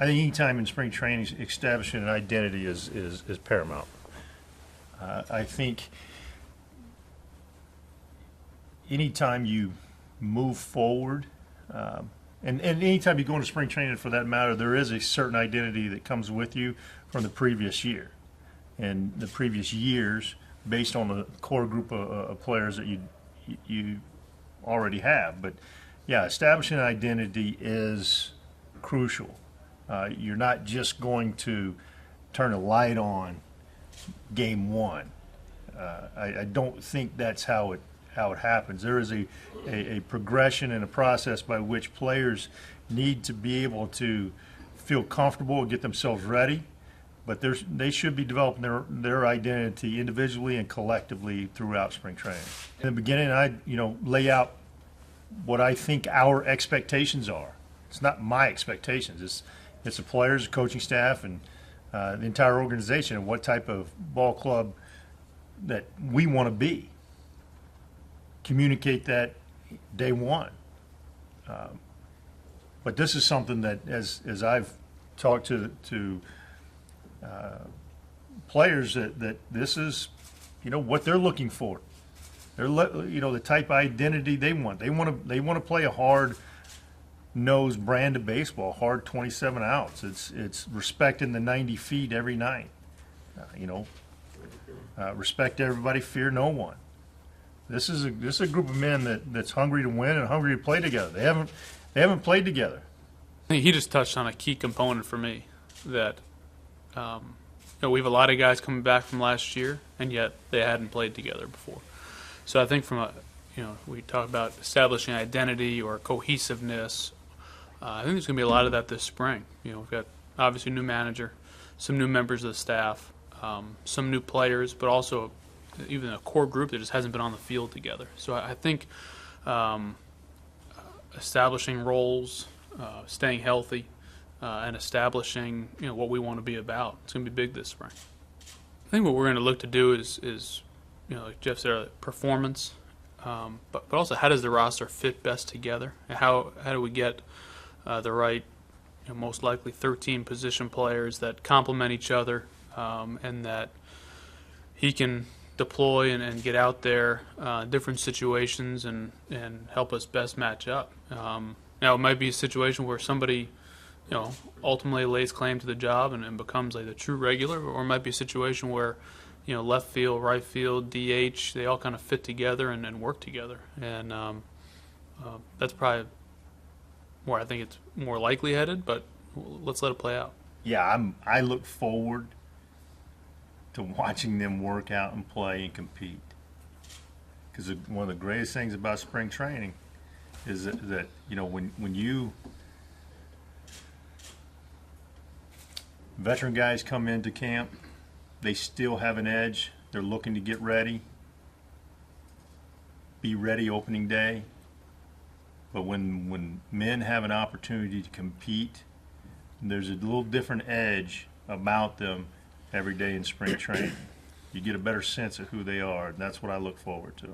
I think any time in spring training, establishing an identity is paramount. I think anytime you move forward, and anytime you go into spring training for that matter, there is a certain identity that comes with you from the previous year. And the previous years, based on the core group of players that you already have. But, yeah, establishing an identity is crucial. You're not just going to turn a light on game one. I don't think that's how it happens. There is a progression and a process by which players need to be able to feel comfortable and get themselves ready, but they should be developing their identity individually and collectively throughout spring training. In the beginning, I lay out what I think our expectations are. It's not my expectations. It's the players, the coaching staff, and the entire organization, and what type of ball club that we want to be. Communicate that day one. But this is something that, as I've talked to players, that this is, what they're looking for. They're, the type of identity they want. They want to play a hard-nosed brand of baseball, hard 27 outs. It's respecting the 90 feet every night. Respect everybody, fear no one. This is a group of men that's hungry to win and hungry to play together. They haven't played together. I think he just touched on a key component for me that we have a lot of guys coming back from last year, and yet they hadn't played together before. So I think we talk about establishing identity or cohesiveness. I think there's going to be a lot of that this spring. We've got obviously a new manager, some new members of the staff, some new players, but also even a core group that just hasn't been on the field together. So I think establishing roles, staying healthy, and establishing what we want to be about. It's going to be big this spring. I think what we're going to look to do is like Jeff said, performance, but also how does the roster fit best together, and how do we get the right, most likely 13 position players that complement each other, and that he can deploy and get out there different situations and help us best match up. Now it might be a situation where somebody ultimately lays claim to the job and becomes like the true regular, or it might be a situation where left field, right field, DH, they all kind of fit together and work together, and that's probably where I think it's more likely headed, but let's let it play out. Yeah, I look forward to watching them work out and play and compete. Because one of the greatest things about spring training is that when you veteran guys come into camp, they still have an edge. They're looking to get ready, be ready opening day. But when men have an opportunity to compete, there's a little different edge about them every day in spring training. You get a better sense of who they are, and that's what I look forward to.